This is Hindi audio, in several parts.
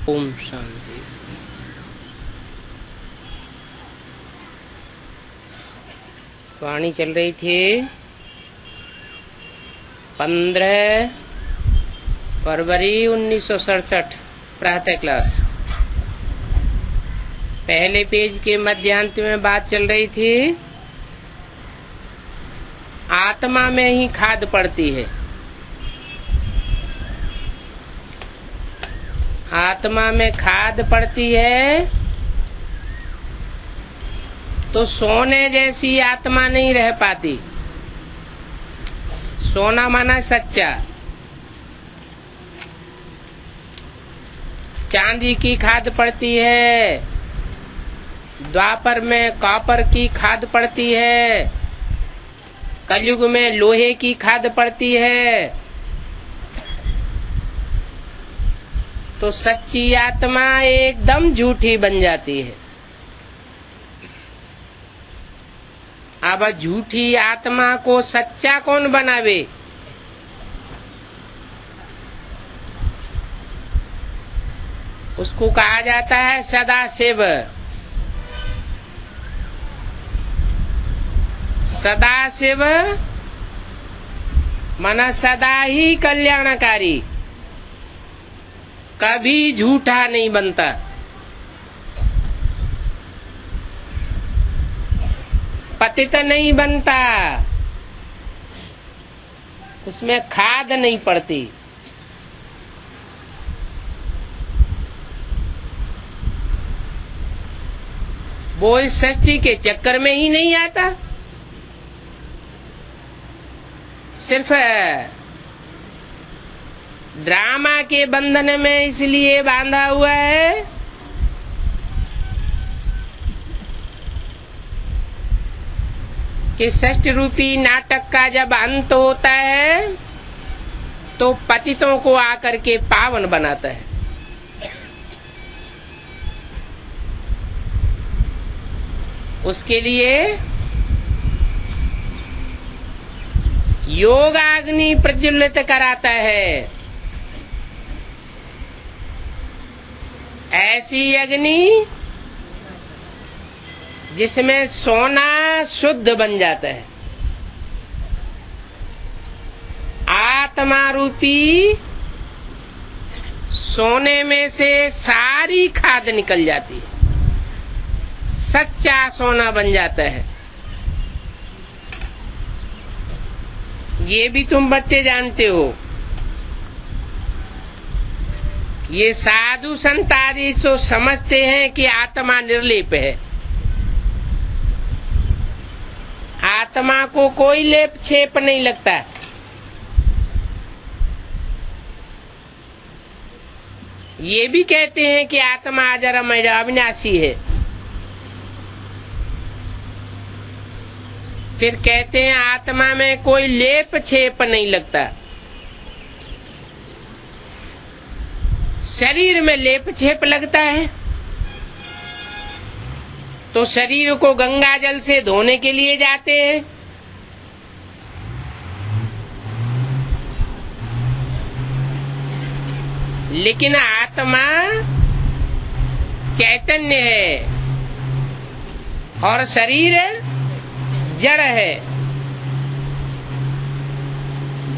ओम शांति। वाणी चल रही थी 15 फरवरी 1967 प्रातः क्लास। पहले पेज के मध्यांत में बात चल रही थी आत्मा में ही खाद पड़ती है। आत्मा में खाद पड़ती है तो सोने जैसी आत्मा नहीं रह पाती। सोना माना सच्चा। चांदी की खाद पड़ती है, द्वापर में कॉपर की खाद पड़ती है, कलयुग में लोहे की खाद पड़ती है। तो सच्ची आत्मा एकदम झूठी बन जाती है। अब झूठी आत्मा को सच्चा कौन बनावे? उसको कहा जाता है सदाशिव। सदाशिव माना सदा ही कल्याणकारी, कभी झूठा नहीं बनता। पतित नहीं बनता, उसमें खाद नहीं पड़ती। वो इस सृष्टि के चक्कर में ही नहीं आता। सिर्फ ड्रामा के बंधन में इसलिए बांधा हुआ है कि षष्ठ रूपी नाटक का जब अंत होता है तो पतितों को आकर के पावन बनाता है। उसके लिए योगाग्नि प्रज्वलित कराता है। ऐसी अग्नि जिसमें सोना शुद्ध बन जाता है। आत्मा रूपी सोने में से सारी खाद निकल जाती है, सच्चा सोना बन जाता है। ये भी तुम बच्चे जानते हो। ये साधु संत आदि तो समझते हैं कि आत्मा निर्लेप है, आत्मा को कोई लेप छेप नहीं लगता। ये भी कहते हैं कि आत्मा अजर अमर अविनाशी है। फिर कहते हैं आत्मा में कोई लेप छेप नहीं लगता। शरीर में लेप छेप लगता है तो शरीर को गंगा जल से धोने के लिए जाते हैं। लेकिन आत्मा चैतन्य है और शरीर जड़ है।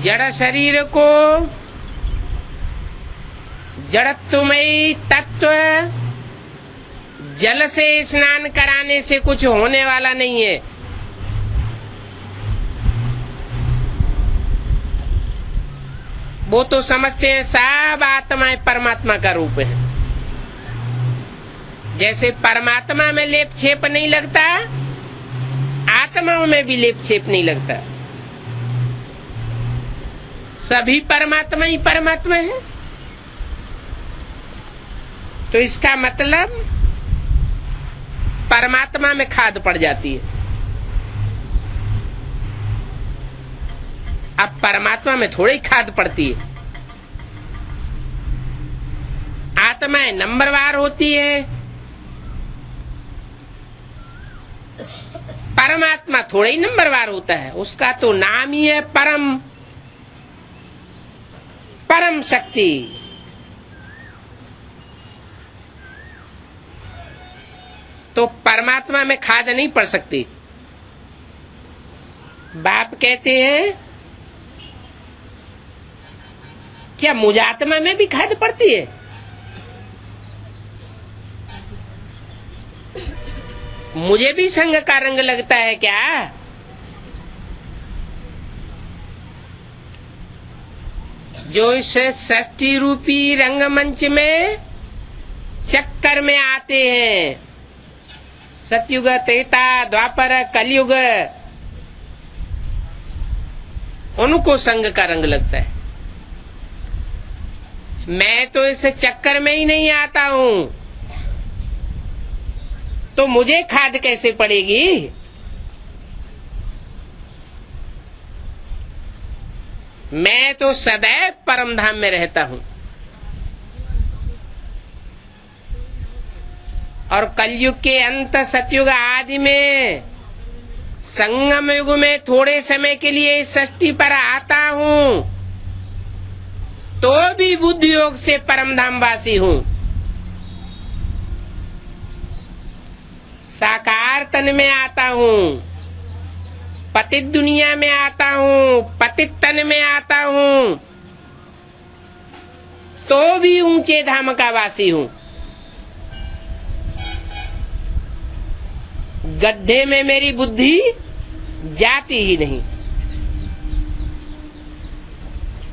जड़ शरीर को जड़त्वमयी तत्व जल से स्नान कराने से कुछ होने वाला नहीं है। वो तो समझते हैं सब आत्माएं परमात्मा का रूप है। जैसे परमात्मा में लेप छेप नहीं लगता, आत्माओं में भी लेप छेप नहीं लगता। सभी परमात्मा ही परमात्मा है। तो इसका मतलब परमात्मा में खाद पड़ जाती है। अब परमात्मा में थोड़ी खाद पड़ती है। आत्माएं नंबरवार होती है, परमात्मा थोड़ा ही नंबरवार होता है। उसका तो नाम ही है परम, परम शक्ति। परमात्मा में खाद नहीं पड़ सकती। बाप कहते हैं क्या मुझात्मा में भी खाद पड़ती है? मुझे भी संग का रंग लगता है क्या? जो इस सृष्टि रूपी रंगमंच में चक्कर में आते हैं, सतयुग, त्रेता, द्वापर, कलयुग, उनको संग का रंग लगता है। मैं तो इस चक्कर में ही नहीं आता हूं, तो मुझे खाद कैसे पड़ेगी? मैं तो सदैव परम धाम में रहता हूं। और कलयुग के अंत, सतयुग आदि में, संगम युग में थोड़े समय के लिए इस सृष्टि पर आता हूं, तो भी बुद्धि योग से परम धाम वासी हूं। साकार तन में आता हूं, पतित दुनिया में आता हूं, पतित तन में आता हूं, तो भी ऊंचे धाम का वासी हूं। गड्ढे में मेरी बुद्धि जाती ही नहीं,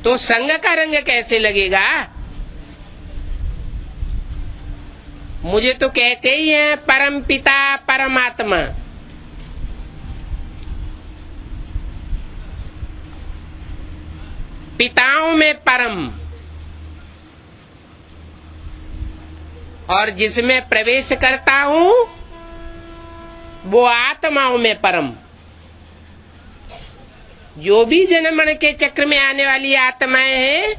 तो संग का रंग कैसे लगेगा? मुझे तो कहते ही हैं परम पिता परमात्मा। पिताओं में परम, और जिसमें प्रवेश करता हूं वो आत्माओं में परम। जो भी जन्म मरण के चक्र में आने वाली आत्माएं हैं,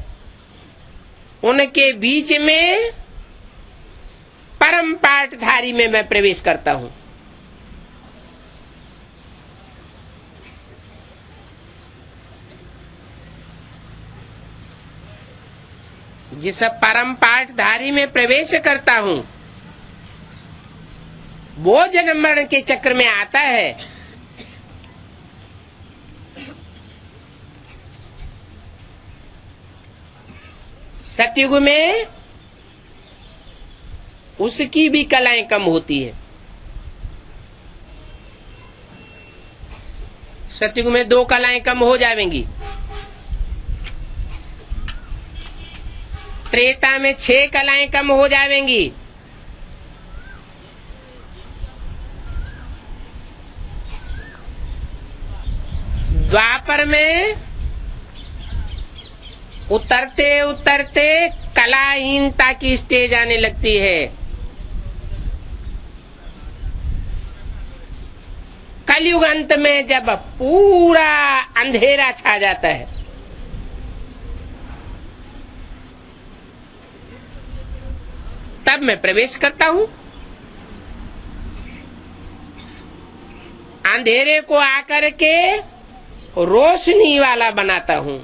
उनके बीच में परम पाठधारी में मैं प्रवेश करता हूं। जिस परम पाठधारी में प्रवेश करता हूं, वो जन्म मरण के चक्र में आता है। सतयुग में उसकी भी कलाएं कम होती है। सतयुग में 2 कलाएं कम हो जाएंगी, त्रेता में 6 कलाएं कम हो जाएंगी, द्वापर में उतरते उतरते कलाहीनता की स्टेज आने लगती है। कलयुग अंत में जब पूरा अंधेरा छा जाता है, तब मैं प्रवेश करता हूं। अंधेरे को आकर के रोशनी वाला बनाता हूं।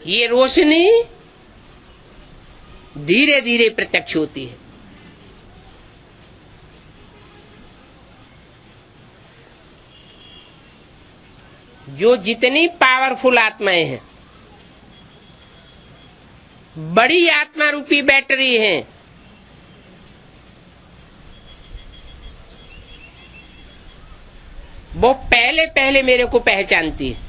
ये रोशनी धीरे धीरे प्रत्यक्ष होती है। जो जितनी पावरफुल आत्माएं हैं, बड़ी आत्मा रूपी बैटरी हैं, वो पहले पहले मेरे को पहचानती है।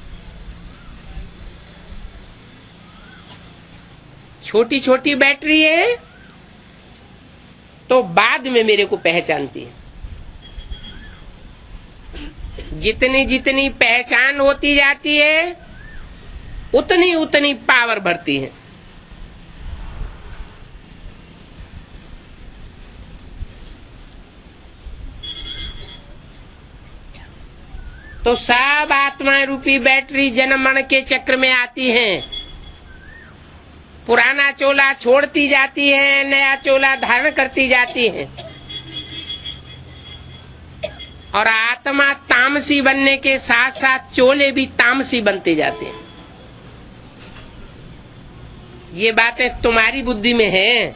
छोटी छोटी बैटरी है तो बाद में मेरे को पहचानती है। जितनी जितनी पहचान होती जाती है, उतनी उतनी पावर बढ़ती है। तो सब आत्मा रूपी बैटरी जन्म मरण के चक्र में आती हैं। पुराना चोला छोड़ती जाती है, नया चोला धारण करती जाती है, और आत्मा तामसी बनने के साथ साथ चोले भी तामसी बनते जाते हैं। ये बातें तुम्हारी बुद्धि में हैं।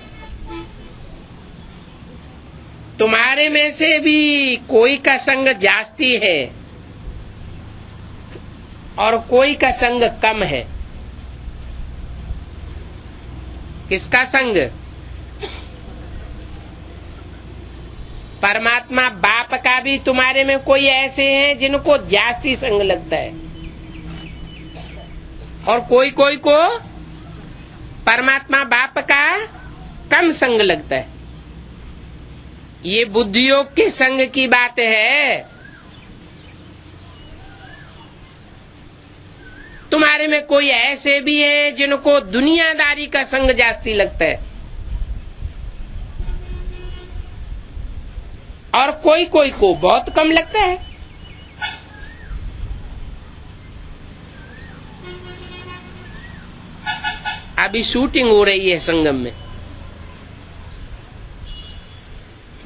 तुम्हारे में से भी कोई का संग जास्ती है और कोई का संग कम है। किसका संग? परमात्मा बाप का भी तुम्हारे में कोई ऐसे हैं जिनको जास्ती संग लगता है और कोई कोई को परमात्मा बाप का कम संग लगता है। ये बुद्धियोग के संग की बात है। तुम्हारे में कोई ऐसे भी हैं जिनको दुनियादारी का संग जास्ती लगता है और कोई कोई को बहुत कम लगता है। अभी शूटिंग हो रही है संगम में।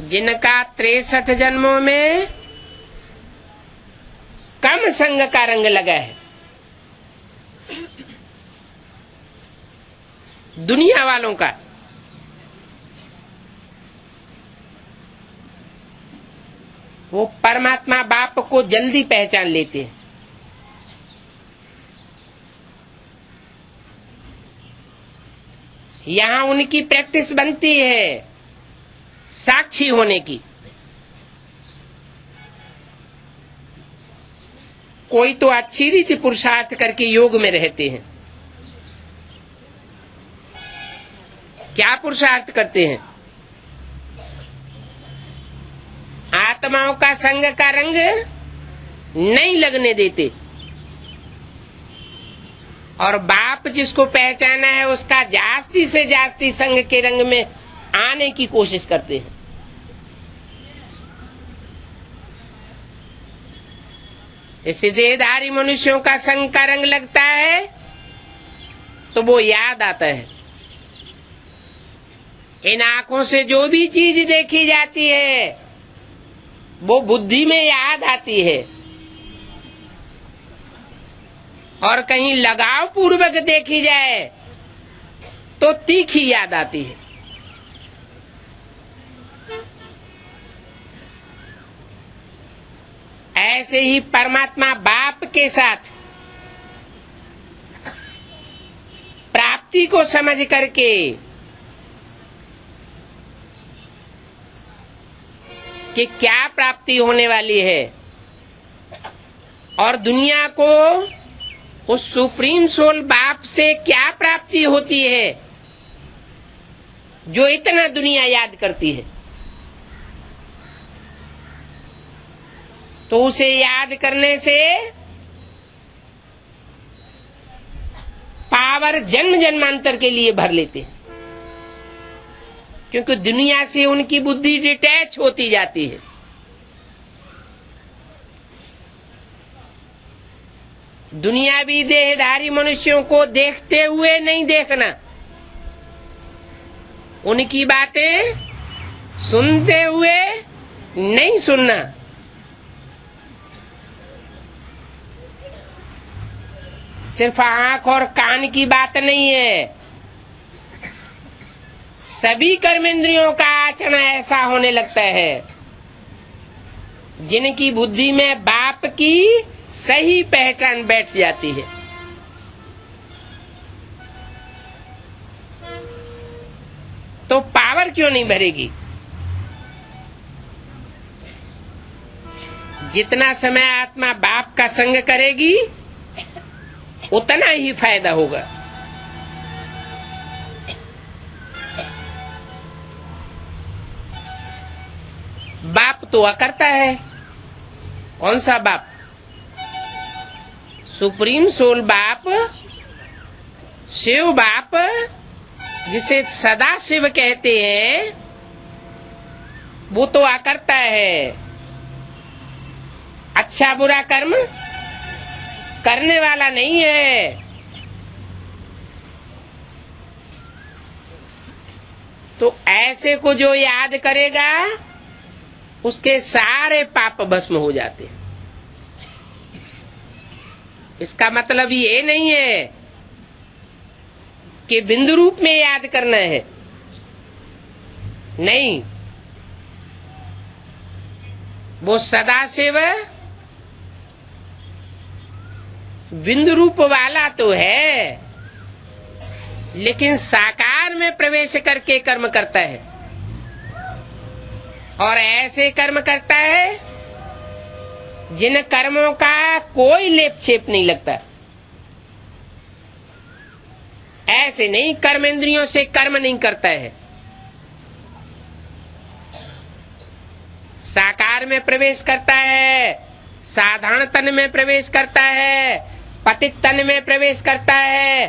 जिनका 63 जन्मों में कम संग का रंग लगा है, दुनिया वालों का, वो परमात्मा बाप को जल्दी पहचान लेते हैं। यहाँ उनकी प्रैक्टिस बनती है साक्षी होने की। कोई तो अच्छी रीति पुरुषार्थ करके योग में रहते हैं। क्या पुरुषार्थ करते हैं? आत्माओं का संग का रंग नहीं लगने देते और बाप जिसको पहचाना है उसका जास्ती से जास्ती संग के रंग में आने की कोशिश करते हैं। इसे देहधारी मनुष्यों का संग का रंग लगता है तो वो याद आता है। इन आंखों से जो भी चीज देखी जाती है वो बुद्धि में याद आती है और कहीं लगाव पूर्वक देखी जाए तो तीखी याद आती है। ऐसे ही परमात्मा बाप के साथ प्राप्ति को समझ करके कि क्या प्राप्ति होने वाली है और दुनिया को उस सुप्रीम सोल बाप से क्या प्राप्ति होती है जो इतना दुनिया याद करती है, तो उसे याद करने से पावर जन्म जन्मांतर के लिए भर लेते हैं, क्योंकि दुनिया से उनकी बुद्धि डिटैच होती जाती है। दुनियावी देहधारी मनुष्यों को देखते हुए नहीं देखना, उनकी बातें सुनते हुए नहीं सुनना। सिर्फ आंख और कान की बात नहीं है, सभी कर्मेंद्रियों का आचरण ऐसा होने लगता है जिनकी बुद्धि में बाप की सही पहचान बैठ जाती है। तो पावर क्यों नहीं भरेगी? जितना समय आत्मा बाप का संग करेगी उतना ही फायदा होगा। बाप तो अकर्ता है। कौन सा बाप? सुप्रीम सोल बाप, शिव बाप, जिसे सदा शिव कहते हैं, वो तो अकर्ता है। अच्छा बुरा कर्म करने वाला नहीं है। तो ऐसे को जो याद करेगा उसके सारे पाप भस्म हो जाते हैं। इसका मतलब ये नहीं है कि बिंदु रूप में याद करना है, नहीं। वो सदाशिव बिंदु रूप वाला तो है, लेकिन साकार में प्रवेश करके कर्म करता है, और ऐसे कर्म करता है जिन कर्मों का कोई लेप छेप नहीं लगता। ऐसे नहीं कर्म इंद्रियों से कर्म नहीं करता है, साकार में प्रवेश करता है, साधारण तन में प्रवेश करता है, पतित तन में प्रवेश करता है,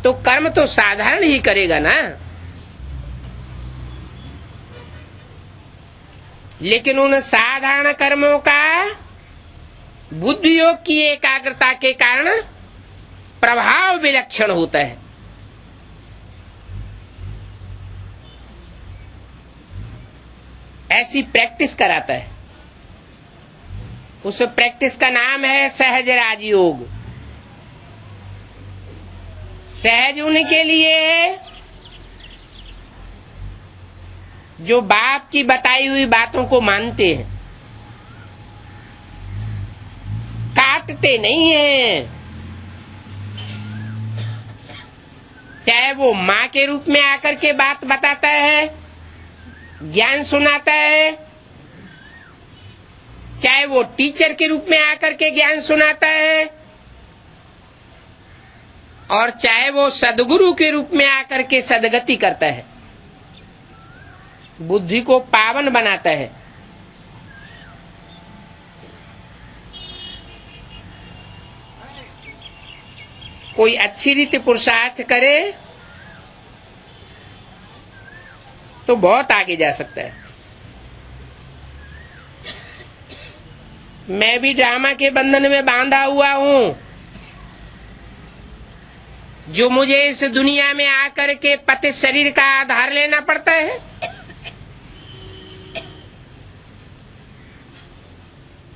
तो कर्म तो साधारण ही करेगा ना। लेकिन उन साधारण कर्मों का बुद्धि योग की एकाग्रता के कारण प्रभाव विलक्षण होता है। ऐसी प्रैक्टिस कराता है। उस प्रैक्टिस का नाम है सहज राजयोग। सहज उनके लिए है जो बाप की बताई हुई बातों को मानते हैं, काटते नहीं हैं। चाहे वो माँ के रूप में आकर के बात बताता है, ज्ञान सुनाता है, चाहे वो टीचर के रूप में आकर के ज्ञान सुनाता है, और चाहे वो सदगुरु के रूप में आकर के सदगति करता है, बुद्धि को पावन बनाता है। कोई अच्छी रीति पुरुषार्थ करे तो बहुत आगे जा सकता है। मैं भी ड्रामा के बंधन में बांधा हुआ हूँ। जो मुझे इस दुनिया में आकर के पतित शरीर का आधार लेना पड़ता है,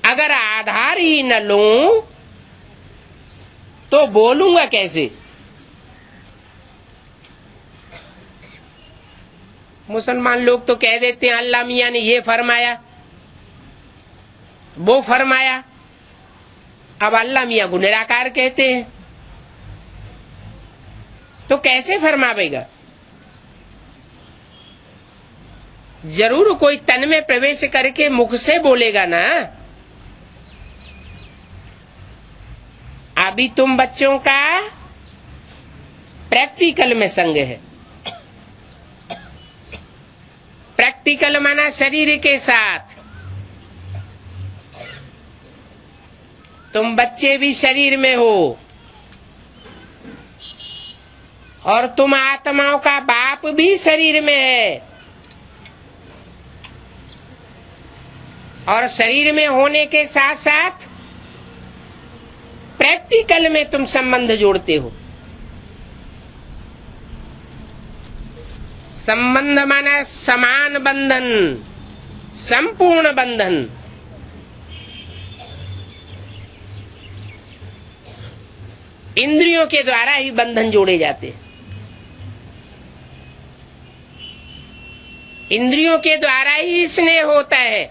अगर आधार ही न लूं तो बोलूंगा कैसे? मुसलमान लोग तो कह देते हैं अल्लाह मियां ने ये फरमाया, वो फरमाया। अब अल्लाह मियां को निराकार कहते हैं, तो कैसे फरमावेगा? जरूर कोई तन में प्रवेश करके मुख से बोलेगा ना। अभी तुम बच्चों का प्रैक्टिकल में संग है। प्रैक्टिकल माना शरीर के साथ। तुम बच्चे भी शरीर में हो, और तुम आत्माओं का बाप भी शरीर में है, और शरीर में होने के साथ साथ प्रैक्टिकल में तुम संबंध जोड़ते हो। संबंध माना समान बंधन, संपूर्ण बंधन। इंद्रियों के द्वारा ही बंधन जोड़े जाते हैं। इंद्रियों के द्वारा ही स्नेह होता है।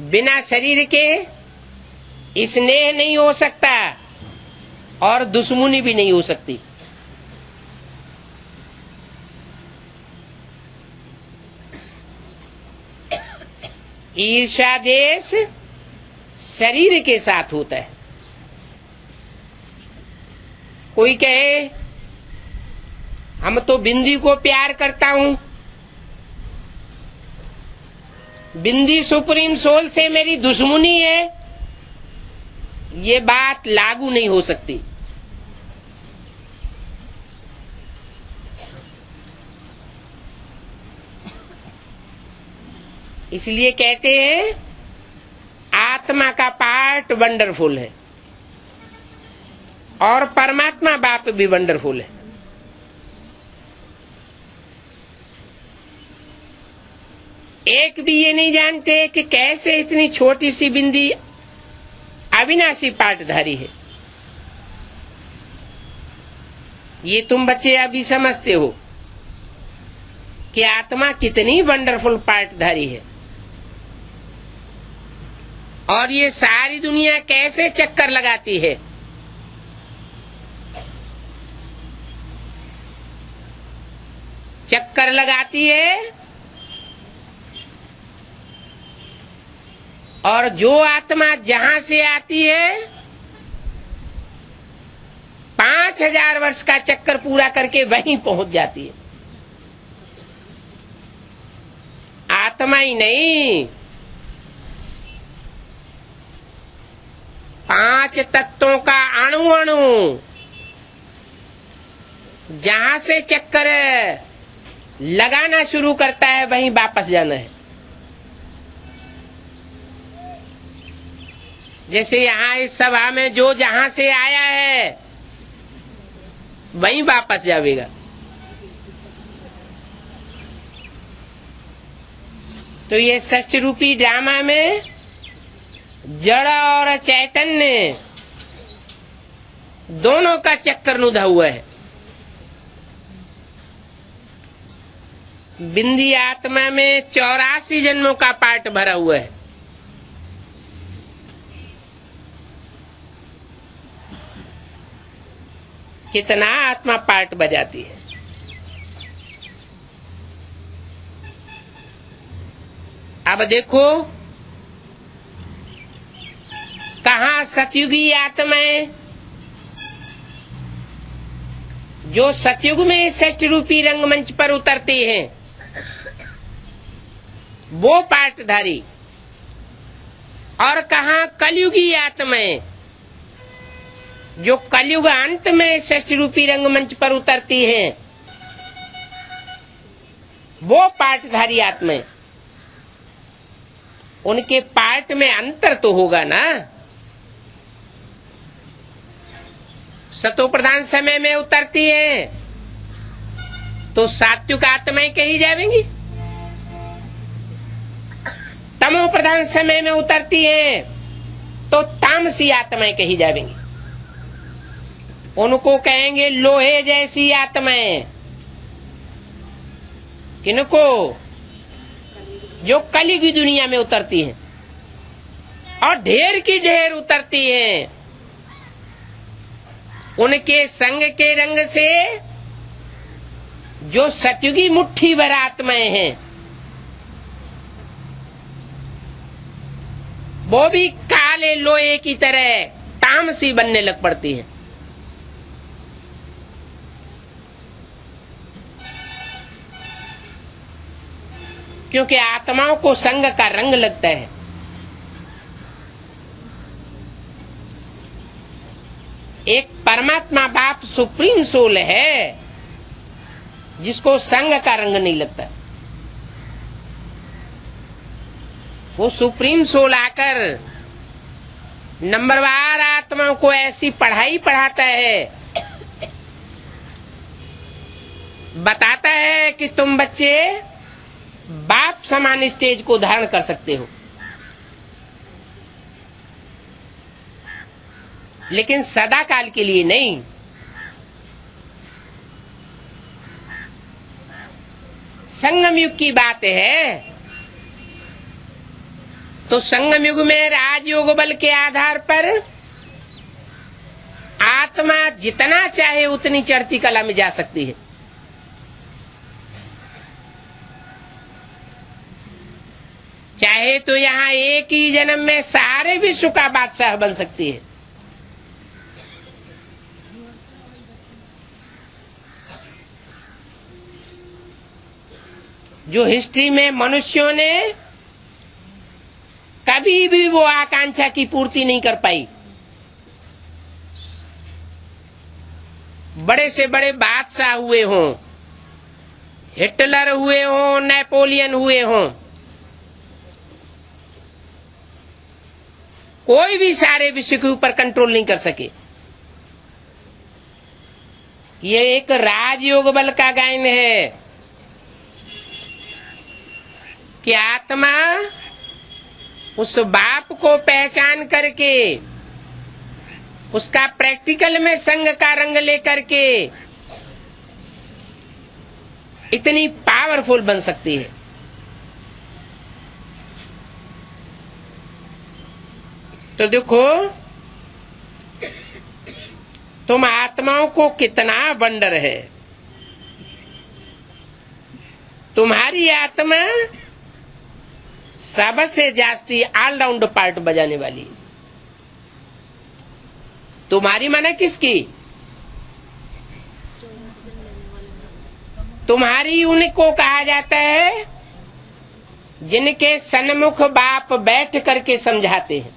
बिना शरीर के स्नेह नहीं हो सकता, और दुश्मनी भी नहीं हो सकती। ईर्ष्या देश शरीर के साथ होता है। कोई कहे हम तो बिंदी को प्यार करता हूं, बिंदी सुप्रीम सोल से मेरी दुश्मनी है, ये बात लागू नहीं हो सकती। इसलिए कहते हैं आत्मा का पार्ट वंडरफुल है, और परमात्मा बाप भी वंडरफुल है। एक भी ये नहीं जानते कि कैसे इतनी छोटी सी बिंदी अविनाशी पार्टधारी है। ये तुम बच्चे अभी समझते हो कि आत्मा कितनी वंडरफुल पार्टधारी है। और ये सारी दुनिया कैसे चक्कर लगाती है। चक्कर लगाती है और जो आत्मा जहां से आती है 5000 वर्ष का चक्कर पूरा करके वहीं पहुंच जाती है। आत्मा ही नहीं, 5 तत्वों का अणु अणु जहां से चक्कर लगाना शुरू करता है वहीं वापस जाना है। जैसे यहाँ इस सभा में जो जहां से आया है वहीं वापस जाएगा। तो ये सच रूपी ड्रामा में जड़ और चैतन्य दोनों का चक्कर नुधा हुआ है। बिंदी आत्मा में 84 जन्मों का पार्ट भरा हुआ है। कितना आत्मा पार्ट बजाती है। अब देखो कहाँ सतयुगी आत्माएं जो सतयुग में षष्ठ रूपी रंगमंच पर उतरते हैं वो पार्टधारी, और कहाँ कलयुगी आत्माएं जो कलयुग अंत में षष्ठ रूपी रंगमंच पर उतरती हैं वो पार्टधारी आत्माएं। उनके पार्ट में अंतर तो होगा ना। सतो प्रधान समय में उतरती है तो सात्विक आत्माएं कही जाएंगी, तमो प्रधान समय में उतरती है तो तामसी आत्माएं कही जाएंगी। उनको कहेंगे लोहे जैसी आत्माएं। किनको? जो कली की दुनिया में उतरती हैं और ढेर की ढेर उतरती हैं। उनके संग के रंग से जो सतयुगी मुट्ठी भर आत्माएं हैं वो भी काले लोहे की तरह तामसी बनने लग पड़ती है। क्योंकि आत्माओं को संग का रंग लगता है। एक परमात्मा बाप सुप्रीम सोल है जिसको संग का रंग नहीं लगता। वो सुप्रीम सोल आकर नंबरवार आत्माओं को ऐसी पढ़ाई पढ़ाता है, बताता है कि तुम बच्चे बाप समान स्टेज को धारण कर सकते हो, लेकिन सदा काल के लिए नहीं। संगम युग की बात है तो संगम युग में राजयोग बल के आधार पर आत्मा जितना चाहे उतनी चढ़ती कला में जा सकती है। चाहे तो यहाँ एक ही जन्म में सारे विश्व का बादशाह बन सकती है। जो हिस्ट्री में मनुष्यों ने कभी भी वो आकांक्षा की पूर्ति नहीं कर पाई। बड़े से बड़े बादशाह हुए हों, हिटलर हुए हों, नेपोलियन हुए हों, कोई भी सारे विश्व के ऊपर कंट्रोल नहीं कर सके। ये एक राजयोग बल का गायन है कि आत्मा उस बाप को पहचान करके उसका प्रैक्टिकल में संग का रंग लेकर के इतनी पावरफुल बन सकती है। तो देखो तुम आत्माओं को कितना वंडर है। तुम्हारी आत्मा सबसे जास्ती ऑलराउंड पार्ट बजाने वाली। तुम्हारी माना किसकी? तुम्हारी उनको कहा जाता है जिनके सन्मुख बाप बैठ करके समझाते हैं।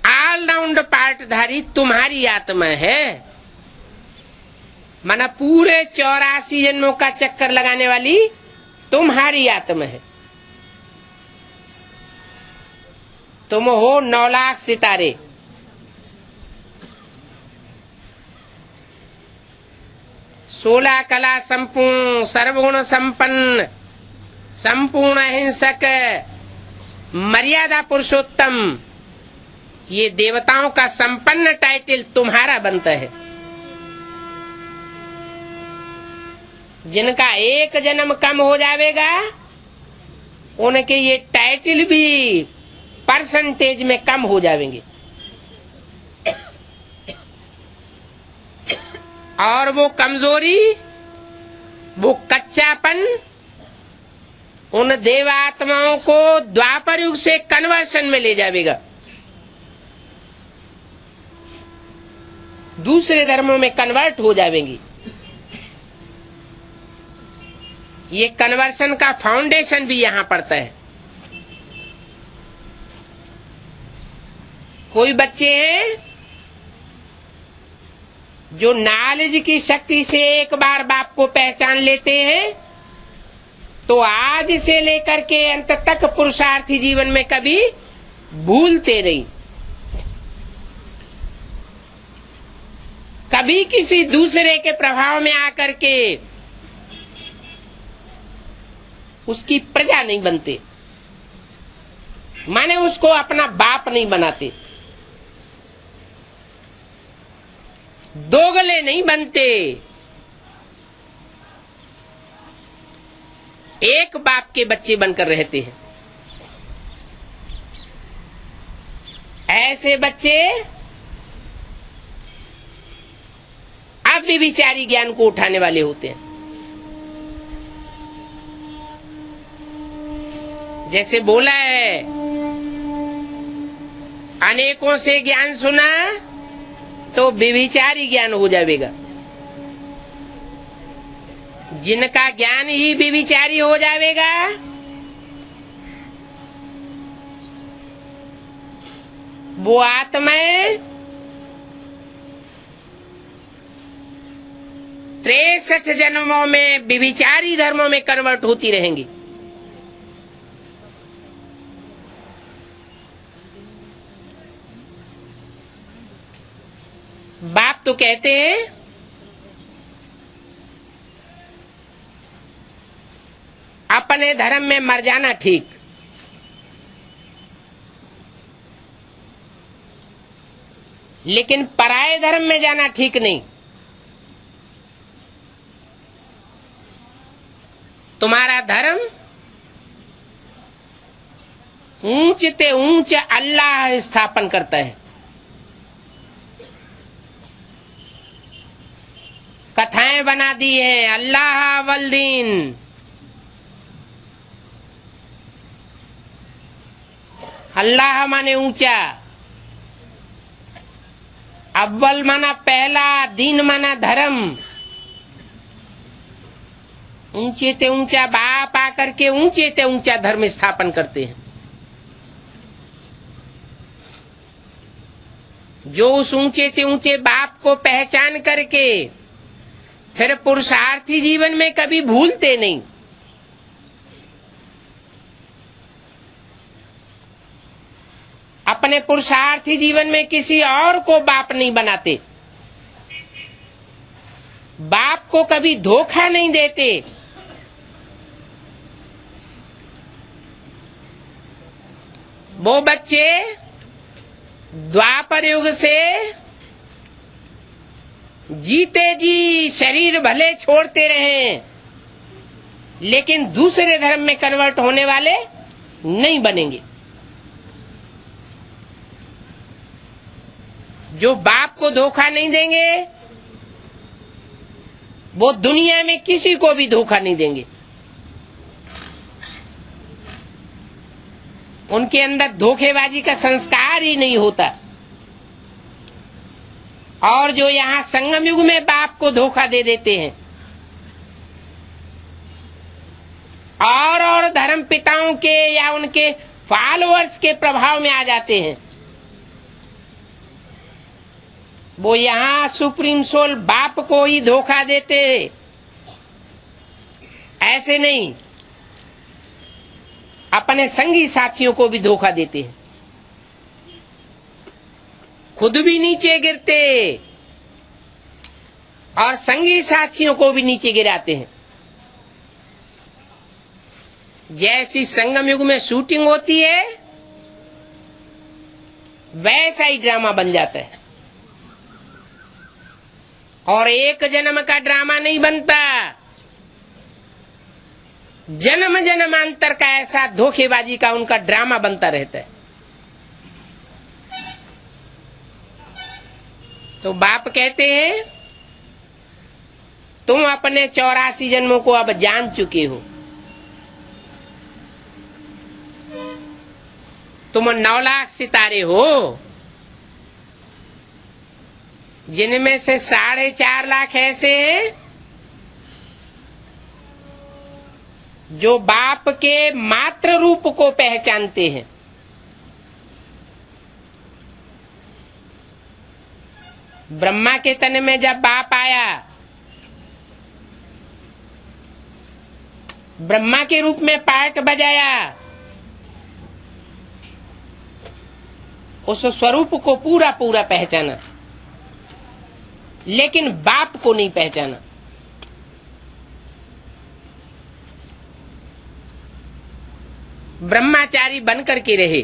ऑलराउंड पार्टधारी तुम्हारी आत्मा है। माना पूरे 84 जन्मों का चक्कर लगाने वाली तुम्हारी आत्मा है। तुम हो 9 लाख सितारे। सोलह कला संपूर्ण, सर्वगुण संपन्न, संपूर्ण अहिंसक, मर्यादा पुरुषोत्तम, ये देवताओं का संपन्न टाइटल तुम्हारा बनता है। जिनका एक जन्म कम हो जाएगा उनके ये टाइटल भी परसेंटेज में कम हो जाएंगे। और वो कमजोरी, वो कच्चापन उन देवात्माओं को द्वापर युग से कन्वर्शन में ले जाएगा, दूसरे धर्मों में कन्वर्ट हो जाएंगी। ये कन्वर्शन का फाउंडेशन भी यहां पड़ता है। कोई बच्चे हैं जो नॉलेज की शक्ति से एक बार बाप को पहचान लेते हैं तो आज से लेकर के अंत तक पुरुषार्थी जीवन में कभी भूलते नहीं। कभी किसी दूसरे के प्रभाव में आकर के उसकी प्रजा नहीं बनते, माने उसको अपना बाप नहीं बनाते, दोगले नहीं बनते, एक बाप के बच्चे बनकर रहते हैं। ऐसे बच्चे अब भी विचारी ज्ञान को उठाने वाले होते हैं। जैसे बोला है, अनेकों से ज्ञान सुना तो विविचारी ज्ञान हो जाएगा। जिनका ज्ञान ही विविचारी हो जाएगा वो आत्माएं 63 जन्मों में विविचारी धर्मों में कन्वर्ट होती रहेंगी। बाप तो कहते हैं अपने धर्म में मर जाना ठीक, लेकिन पराये धर्म में जाना ठीक नहीं। तुम्हारा धर्म ऊंच ते ऊंच अल्लाह स्थापन करता है। कथाएं बना दी है, अल्लाह वल्दीन, अल्लाह माने ऊंचा, अव्वल माना पहला, दीन माना धर्म। ऊंचे ते ऊंचा बाप आकर के ऊंचे ते ऊंचा धर्म स्थापन करते हैं। जो उस ऊंचे ते ऊंचे बाप को पहचान करके फिर पुरुषार्थी जीवन में कभी भूलते नहीं, अपने पुरुषार्थी जीवन में किसी और को बाप नहीं बनाते, बाप को कभी धोखा नहीं देते। वो बच्चे द्वापर युग से जीते जी शरीर भले छोड़ते रहे, लेकिन दूसरे धर्म में कन्वर्ट होने वाले नहीं बनेंगे। जो बाप को धोखा नहीं देंगे वो दुनिया में किसी को भी धोखा नहीं देंगे। उनके अंदर धोखेबाजी का संस्कार ही नहीं होता। और जो यहाँ संगम युग में बाप को धोखा दे देते हैं और धर्म पिताओं के या उनके फॉलोअर्स के प्रभाव में आ जाते हैं, वो यहाँ सुप्रीम सोल बाप को ही धोखा देते हैं। ऐसे नहीं, अपने संगी साथियों को भी धोखा देते हैं, खुद भी नीचे गिरते और संगी साथियों को भी नीचे गिराते हैं। जैसी संगम युग में शूटिंग होती है वैसा ही ड्रामा बन जाता है। और एक जन्म का ड्रामा नहीं बनता, जन्म जन्मांतर का ऐसा धोखेबाजी का उनका ड्रामा बनता रहता है। तो बाप कहते हैं तुम अपने 84 जन्मों को अब जान चुके हो। तुम 9 लाख सितारे हो, जिनमें से 4.5 लाख ऐसे हैं जो बाप के मात्र रूप को पहचानते हैं। ब्रह्मा के तन में जब बाप आया, ब्रह्मा के रूप में पार्ट बजाया, उस स्वरूप को पूरा पूरा पहचाना, लेकिन बाप को नहीं पहचाना। ब्रह्माचारी बनकर के रहे।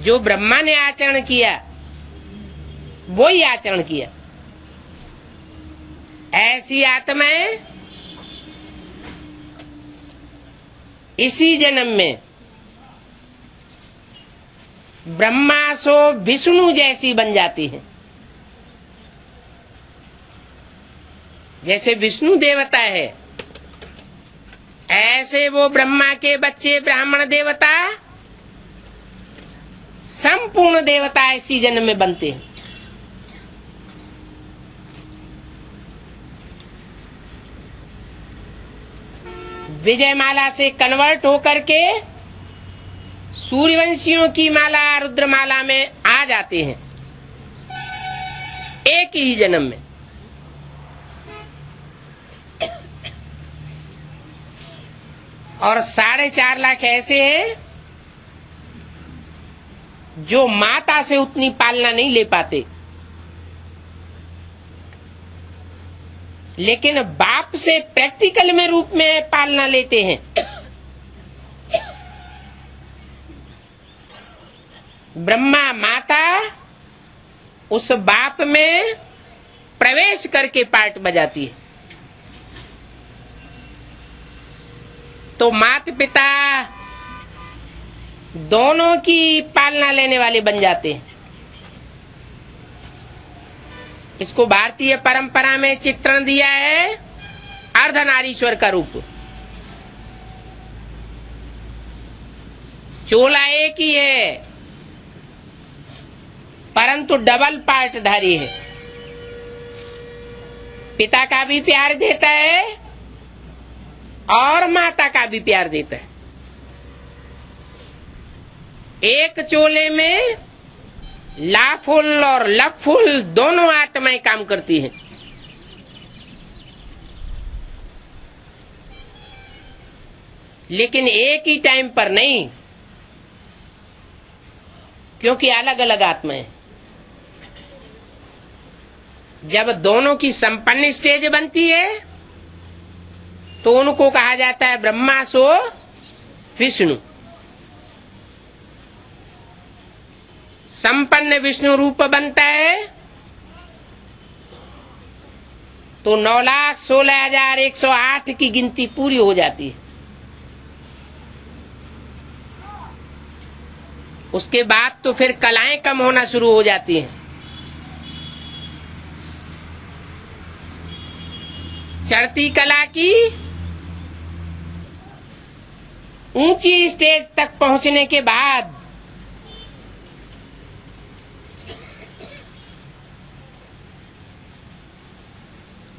जो ब्रह्मा ने आचरण किया वो ही आचरण किया। ऐसी आत्माएं इसी जन्म में ब्रह्मा सो विष्णु जैसी बन जाती है। जैसे विष्णु देवता है, ऐसे वो ब्रह्मा के बच्चे ब्राह्मण देवता संपूर्ण देवता इसी जन्म में बनते हैं। विजय माला से कन्वर्ट होकर के सूर्यवंशियों की माला रुद्रमाला में आ जाते हैं एक ही जन्म में। और 4.5 लाख ऐसे हैं जो माता से उतनी पालना नहीं ले पाते, लेकिन बाप से प्रैक्टिकल में रूप में पालना लेते हैं। ब्रह्मा माता उस बाप में प्रवेश करके पार्ट बजाती है। तो माता पिता दोनों की पालना लेने वाले बन जाते हैं। इसको भारतीय परंपरा में चित्रण दिया है अर्धनारीश्वर का रूप। चोला एक ही है परंतु डबल पार्टधारी है। पिता का भी प्यार देता है और माता का भी प्यार देता है। एक चोले में लाफुल और लफुल दोनों आत्माएं काम करती हैं। लेकिन एक ही टाइम पर नहीं, क्योंकि अलग अलग आत्माएं। जब दोनों की संपन्न स्टेज बनती है तो उनको कहा जाता है ब्रह्मा सो विष्णु। संपन्न विष्णु रूप बनता है तो 9,16,108 की गिनती पूरी हो जाती है। उसके बाद तो फिर कलाएं कम होना शुरू हो जाती हैं। चढ़ती कला की ऊंची स्टेज तक पहुंचने के बाद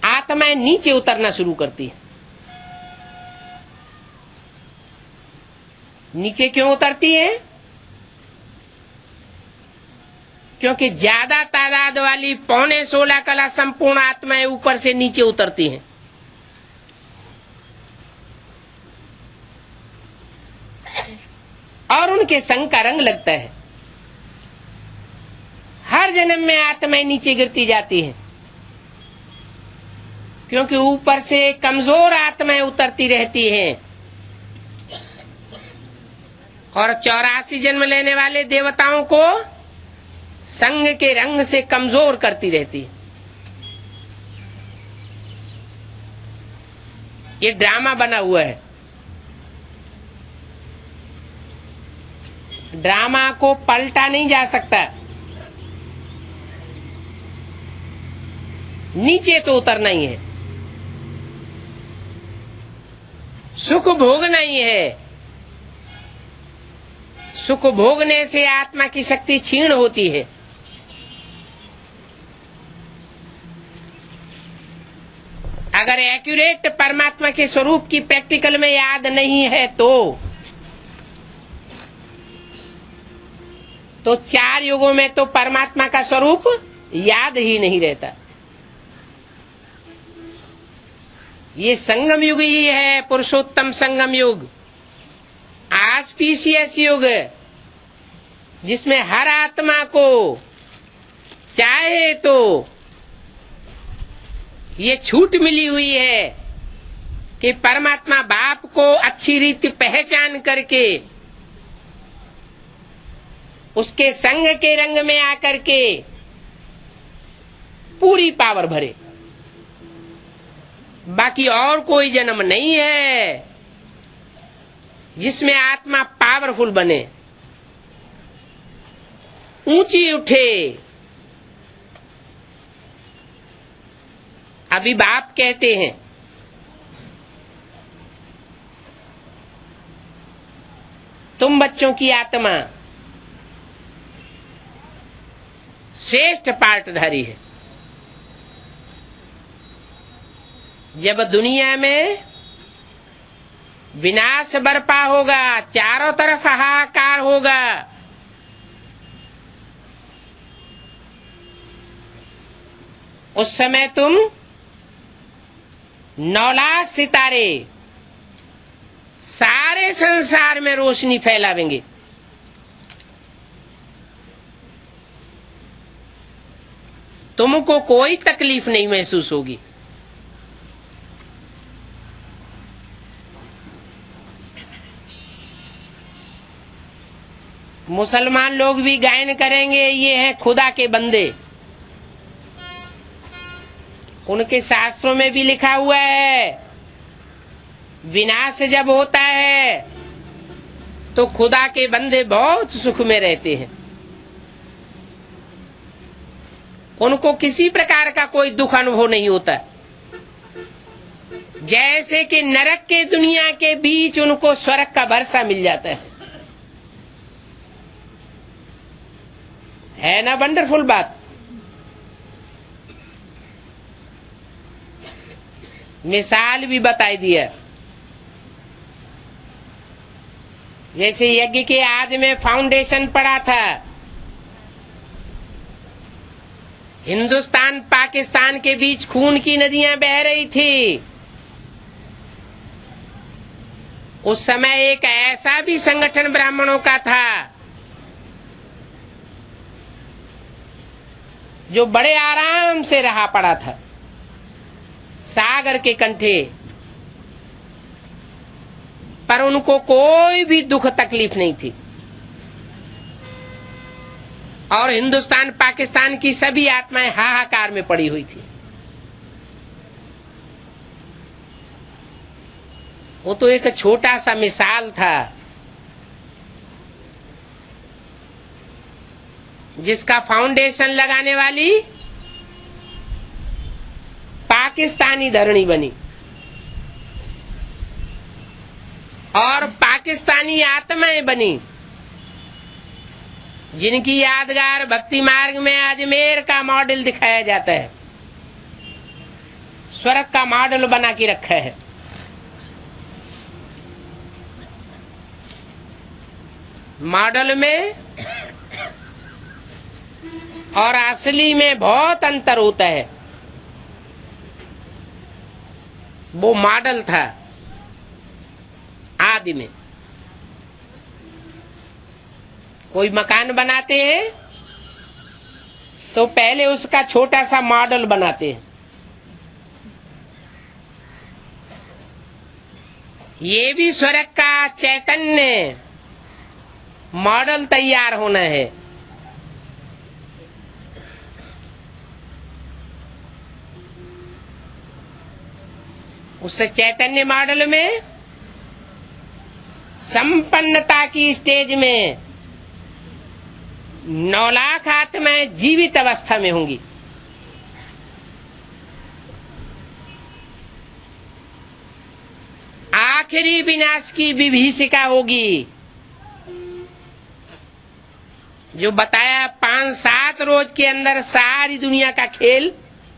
आत्माएं नीचे उतरना शुरू करती है। नीचे क्यों उतरती है? क्योंकि ज्यादा तादाद वाली 15.16 कला संपूर्ण आत्माएं ऊपर से नीचे उतरती हैं। और उनके संग का रंग लगता है। हर जन्म में आत्माएं नीचे गिरती जाती हैं, क्योंकि ऊपर से कमजोर आत्माएं उतरती रहती हैं और 84 जन्म लेने वाले देवताओं को संग के रंग से कमजोर करती रहती है। ये ड्रामा बना हुआ है। ड्रामा को पलटा नहीं जा सकता। नीचे तो उतरना ही है, सुख भोगना ही है। सुख भोगने से आत्मा की शक्ति क्षीण होती है। अगर एक्यूरेट परमात्मा के स्वरूप की प्रैक्टिकल में याद नहीं है तो 4 युगों में तो परमात्मा का स्वरूप याद ही नहीं रहता। ये संगम युग ही है, पुरुषोत्तम संगम युग, ऑस्पिशियस युग, जिसमें हर आत्मा को चाहे तो ये छूट मिली हुई है कि परमात्मा बाप को अच्छी रीति पहचान करके उसके संग के रंग में आकर के पूरी पावर भरे। बाकी और कोई जन्म नहीं है जिसमें आत्मा पावरफुल बने, ऊंची उठे। अभी बाप कहते हैं तुम बच्चों की आत्मा श्रेष्ठ पार्टधारी है। जब दुनिया में विनाश बरपा होगा, चारों तरफ हाहाकार होगा, उस समय तुम 9 लाख सितारे सारे संसार में रोशनी फैलावेंगे। तुमको कोई तकलीफ नहीं महसूस होगी। मुसलमान लोग भी गायन करेंगे, ये हैं खुदा के बंदे। उनके शास्त्रों में भी लिखा हुआ है, विनाश जब होता है तो खुदा के बंदे बहुत सुख में रहते हैं। उनको किसी प्रकार का कोई दुख अनुभव नहीं होता। जैसे कि नरक के दुनिया के बीच उनको स्वर्ग का वर्षा मिल जाता है ना वंडरफुल बात। मिसाल भी बताई दिया। जैसे यज्ञ के आदि में फाउंडेशन पड़ा था, हिंदुस्तान पाकिस्तान के बीच खून की नदियां बह रही थी। उस समय एक ऐसा भी संगठन ब्राह्मणों का था जो बड़े आराम से रहा पड़ा था सागर के कंठे, पर उनको कोई भी दुख तकलीफ नहीं थी। और हिंदुस्तान पाकिस्तान की सभी आत्माएं हाहाकार में पड़ी हुई थी। वो तो एक छोटा सा मिसाल था, जिसका फाउंडेशन लगाने वाली पाकिस्तानी धरणी बनी और पाकिस्तानी आत्माएं बनी, जिनकी यादगार भक्ति मार्ग में अजमेर का मॉडल दिखाया जाता है, स्वर्ग का मॉडल बना के रखा है। मॉडल में और असली में बहुत अंतर होता है। वो मॉडल था आदि में। कोई मकान बनाते हैं तो पहले उसका छोटा सा मॉडल बनाते हैं। ये भी स्वर्ग का चैतन्य मॉडल तैयार होना है। उस चैतन्य मॉडल में संपन्नता की स्टेज में 9 लाख आत्माएं जीवित अवस्था में होंगी। आखिरी विनाश की विभीषिका होगी, जो बताया 5-7 रोज के अंदर सारी दुनिया का खेल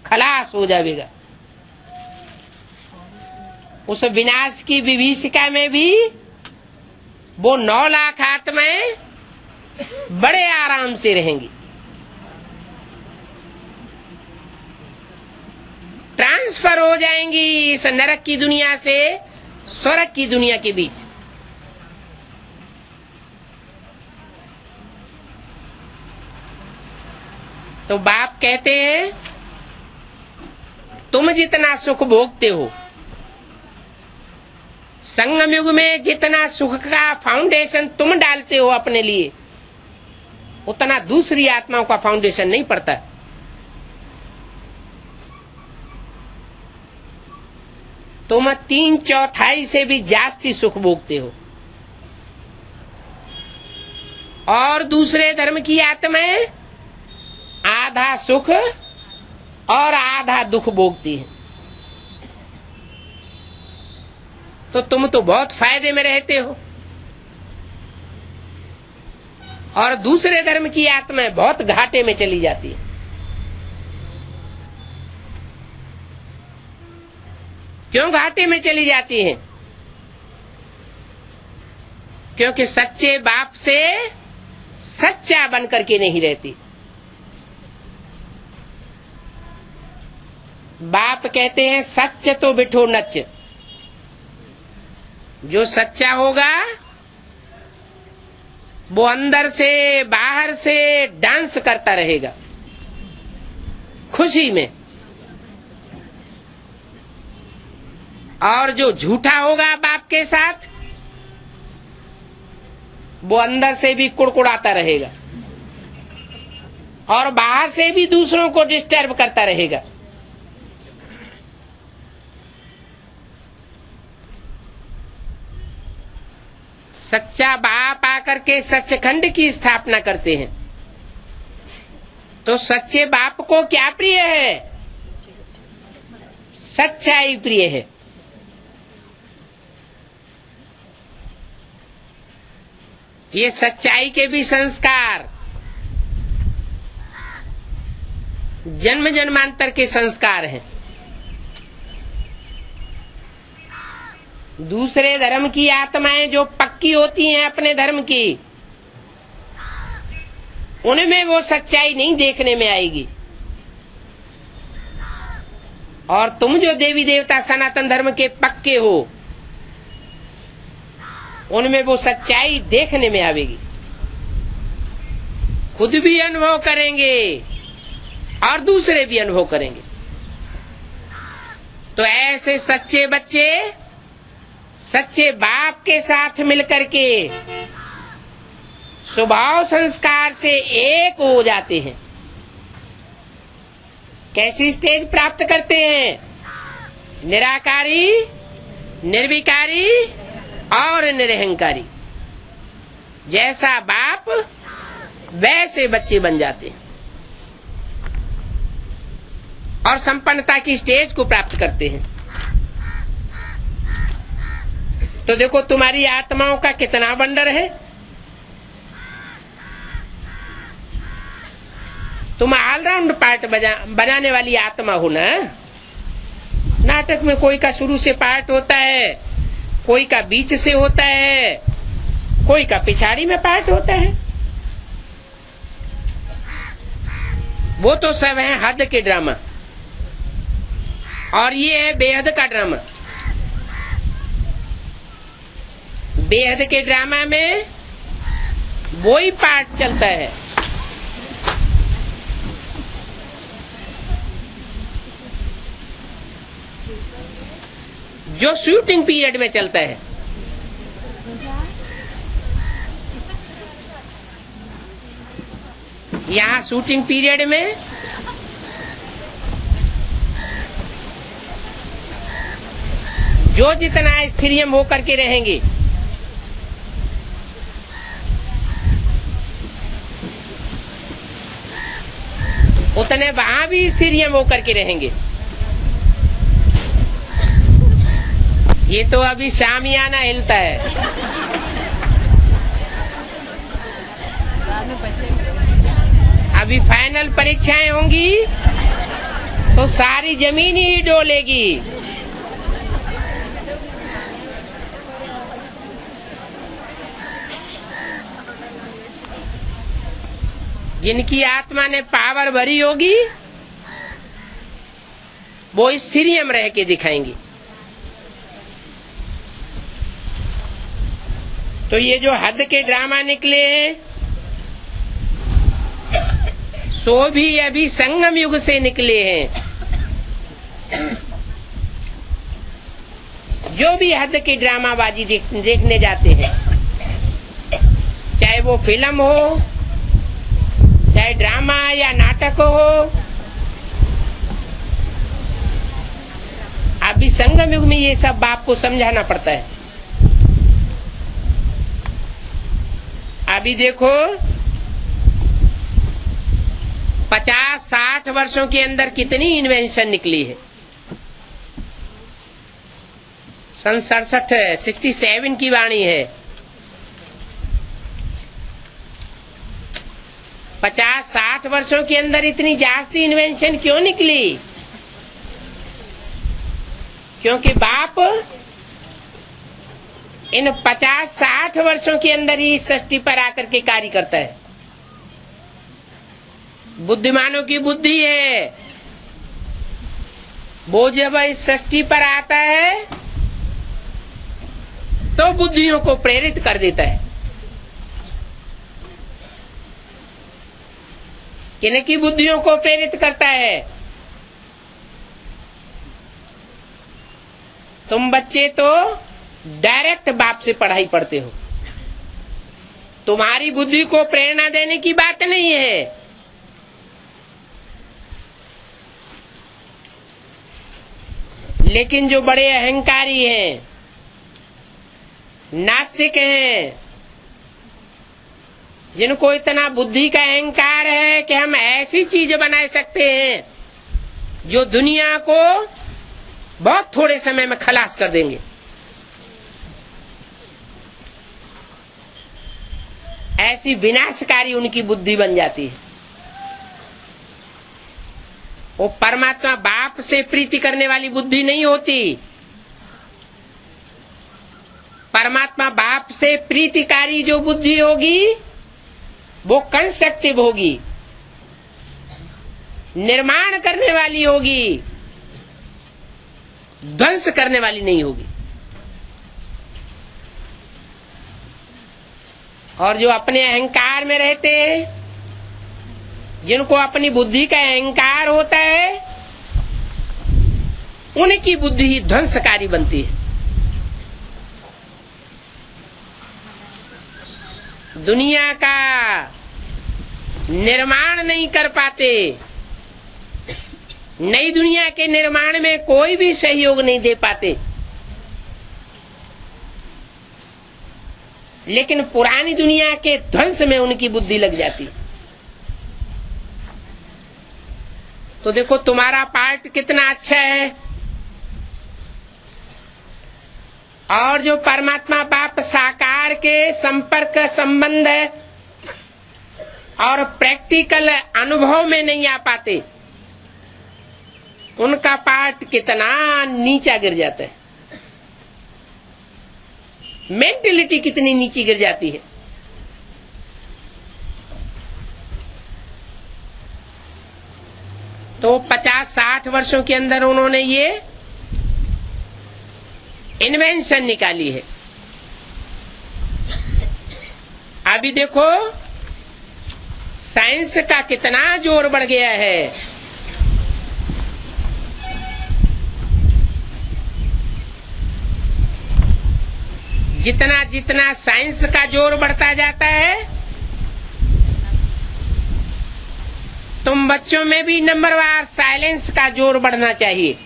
खलास हो जाएगा। उस विनाश की विभीषिका में भी वो 9 लाख आत्माएं बड़े आराम से रहेंगी। ट्रांसफर हो जाएंगी इस नरक की दुनिया से स्वर्ग की दुनिया के बीच। तो बाप कहते हैं, तुम जितना सुख भोगते हो, संगम युग में जितना सुख का फाउंडेशन तुम डालते हो अपने लिए, उतना दूसरी आत्माओं का फाउंडेशन नहीं पड़ता। तुम 3/4 से भी जास्ती सुख भोगते हो और दूसरे धर्म की आत्माएं आधा सुख और आधा दुख भोगती है। तो तुम तो बहुत फायदे में रहते हो और दूसरे धर्म की आत्माएं बहुत घाटे में चली जाती है। क्यों घाटे में चली जाती है? क्योंकि सच्चे बाप से सच्चा बन करके नहीं रहती। बाप कहते हैं, सच तो बिठो नच। जो सच्चा होगा वो अंदर से बाहर से डांस करता रहेगा खुशी में, और जो झूठा होगा बाप के साथ वो अंदर से भी कुड़कुड़ाता रहेगा और बाहर से भी दूसरों को डिस्टर्ब करता रहेगा। सच्चा बाप आकर के सचखंड की स्थापना करते हैं। तो सच्चे बाप को क्या प्रिय है? सच्चाई प्रिय है। ये सच्चाई के भी संस्कार जन्म जन्मांतर के संस्कार हैं। दूसरे धर्म की आत्माएं जो पक्की होती हैं अपने धर्म की, उनमें वो सच्चाई नहीं देखने में आएगी। और तुम जो देवी देवता सनातन धर्म के पक्के हो, उनमें वो सच्चाई देखने में आवेगी। खुद भी अनुभव करेंगे और दूसरे भी अनुभव करेंगे। तो ऐसे सच्चे बच्चे सच्चे बाप के साथ मिलकर के स्वभाव संस्कार से एक हो जाते हैं। कैसी स्टेज प्राप्त करते हैं? निराकारी निर्विकारी और निरहंकारी। जैसा बाप वैसे बच्चे बन जाते हैं और संपन्नता की स्टेज को प्राप्त करते हैं। तो देखो तुम्हारी आत्माओं का कितना वंडर है। तुम ऑलराउंड पार्ट बजाने वाली आत्मा हो ना। नाटक में कोई का शुरू से पार्ट होता है, कोई का बीच से होता है, कोई का पिछाड़ी में पार्ट होता है। वो तो सब है हद के ड्रामा, और ये है बेहद का ड्रामा। बेहद के ड्रामा में वही पार्ट चलता है। जो शूटिंग पीरियड में चलता है। यहाँ शूटिंग पीरियड में जो जितना स्थिरियम होकर के रहेंगे, उतने वहां भी स्थिरियम होकर के रहेंगे। ये तो अभी शामियाना हिलता है। अभी फाइनल परीक्षाएं होंगी तो सारी जमीन ही डोलेगी। जिनकी आत्मा ने पावर भरी होगी वो स्थिरियम रह के दिखाएंगी। तो ये जो हद के ड्रामा निकले हैं सो भी अभी संगम युग से निकले हैं। जो भी हद की ड्रामाबाजी देखने जाते हैं, चाहे वो फिल्म हो, चाहे ड्रामा या नाटक हो, अभी संगम युग में ये सब बाप को समझाना पड़ता है। अभी देखो 50-60 वर्षों के अंदर कितनी इन्वेंशन निकली है। सन 67 की वाणी है। 50-60 वर्षों के अंदर इतनी जास्ती इन्वेंशन क्यों निकली? क्योंकि बाप इन 50-60 वर्षों के अंदर ही सृष्टि पर आकर के कार्य करता है। बुद्धिमानों की बुद्धि है, वो जब इस सृष्टि पर आता है तो बुद्धियों को प्रेरित कर देता है। किनकी बुद्धियों को प्रेरित करता है? तुम बच्चे तो डायरेक्ट बाप से पढ़ाई पढ़ते हो, तुम्हारी बुद्धि को प्रेरणा देने की बात नहीं है। लेकिन जो बड़े अहंकारी हैं, नास्तिक हैं, जिनको इतना बुद्धि का अहंकार है कि हम ऐसी चीज बना सकते हैं जो दुनिया को बहुत थोड़े समय में खलास कर देंगे, ऐसी विनाशकारी उनकी बुद्धि बन जाती है। वो परमात्मा बाप से प्रीति करने वाली बुद्धि नहीं होती। परमात्मा बाप से प्रीतिकारी जो बुद्धि होगी वो कंस्ट्रक्टिव होगी, निर्माण करने वाली होगी, ध्वंस करने वाली नहीं होगी। और जो अपने अहंकार में रहते हैं, जिनको अपनी बुद्धि का अहंकार होता है, उनकी बुद्धि ही ध्वंसकारी बनती है। दुनिया का निर्माण नहीं कर पाते, नई दुनिया के निर्माण में कोई भी सहयोग नहीं दे पाते। लेकिन पुरानी दुनिया के ध्वंस में उनकी बुद्धि लग जाती। तो देखो तुम्हारा पार्ट कितना अच्छा है, और जो परमात्मा बाप साकार के संपर्क संबंध और प्रैक्टिकल अनुभव में नहीं आ पाते, उनका पार्ट कितना नीचा गिर जाता है, मेंटेलिटी कितनी नीची गिर जाती है। तो 50-60 वर्षों के अंदर उन्होंने ये इन्वेंशन निकाली है। अभी देखो साइंस का कितना जोर बढ़ गया है। जितना जितना साइंस का जोर बढ़ता जाता है, तुम बच्चों में भी नंबरवार साइलेंस का जोर बढ़ना चाहिए।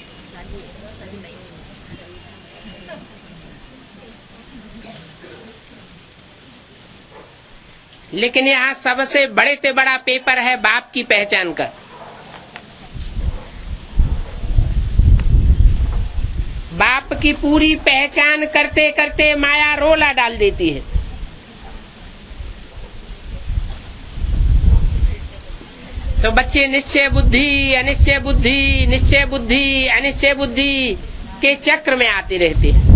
लेकिन यहाँ सबसे बड़े से बड़ा पेपर है बाप की पहचान का। बाप की पूरी पहचान करते करते माया रोला डाल देती है। तो बच्चे निश्चय बुद्धि अनिश्चय बुद्धि, निश्चय बुद्धि अनिश्चय बुद्धि के चक्र में आते रहते हैं।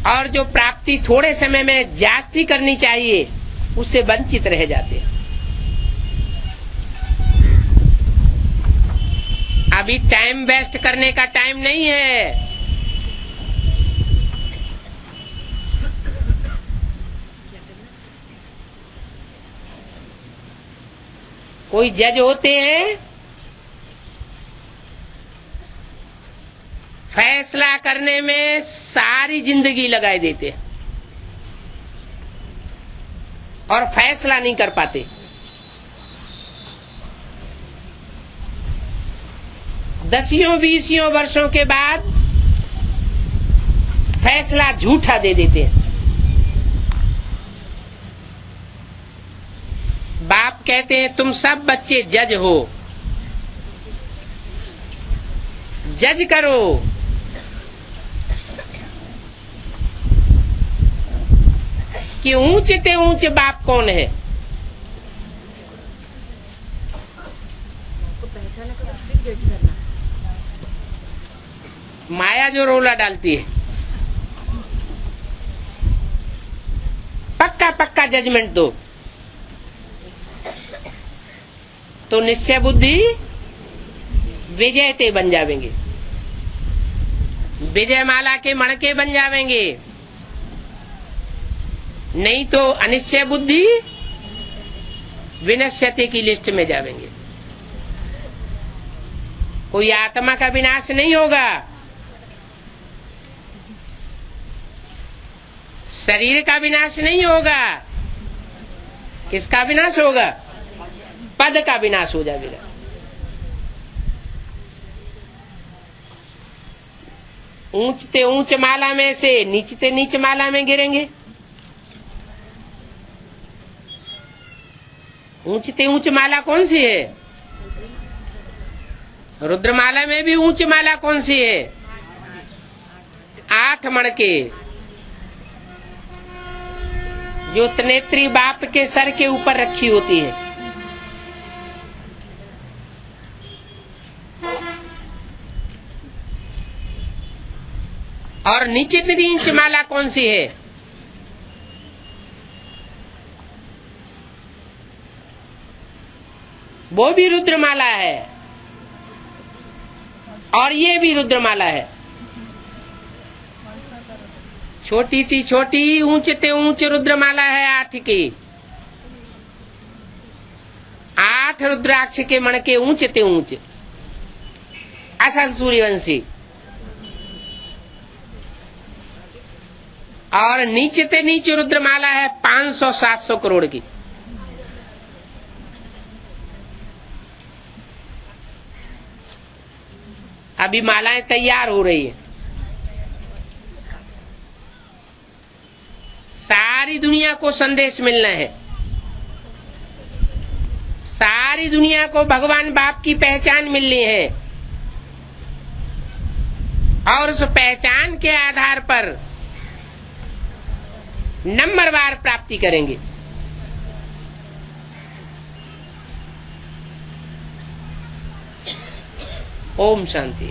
और जो प्राप्ति थोड़े समय में जास्ती करनी चाहिए, उससे वंचित रह जाते हैं। अभी टाइम वेस्ट करने का टाइम नहीं है। कोई जज होते हैं, फैसला करने में सारी जिंदगी लगाए देते हैं और फैसला नहीं कर पाते। दसियों बीसियों वर्षों के बाद फैसला झूठा दे देते हैं। बाप कहते हैं तुम सब बच्चे जज हो, जज करो। कि ऊंचे ते ऊंचे बाप कौन है। माया जो रोला डालती है, पक्का पक्का जजमेंट दो, तो निश्चय बुद्धि विजयते बन जावेंगे, विजय माला के मणके बन जावेंगे। नहीं तो अनिश्चय बुद्धि विनश्यते की लिस्ट में जावेंगे। कोई आत्मा का विनाश नहीं होगा, शरीर का विनाश नहीं होगा। किसका विनाश होगा? पद का विनाश हो जाएगा। ऊंचते ऊंच माला में से नीचते नीच माला में गिरेंगे। ऊंचते ऊंच माला कौन सी है? रुद्रमाला में भी ऊंच माला कौन सी है? 8 मणके, जो त्रिनेत्री बाप के सर के ऊपर रखी होती है। और नीचे 3 इंच माला कौन सी है? वो भी रुद्रमाला है और ये भी रुद्रमाला है। छोटी थी छोटी, ऊंचते ऊंच रुद्रमाला है 8 की। 8 रुद्राक्ष के मणके ऊंचते ऊंच, असल सूर्यवंशी। और नीचते नीचे रुद्रमाला है 500-700 करोड़ की। अभी मालाएं तैयार हो रही है। सारी दुनिया को संदेश मिलना है, सारी दुनिया को भगवान बाप की पहचान मिलनी है और उस पहचान के आधार पर नंबरवार प्राप्ति करेंगे। ओम शांति।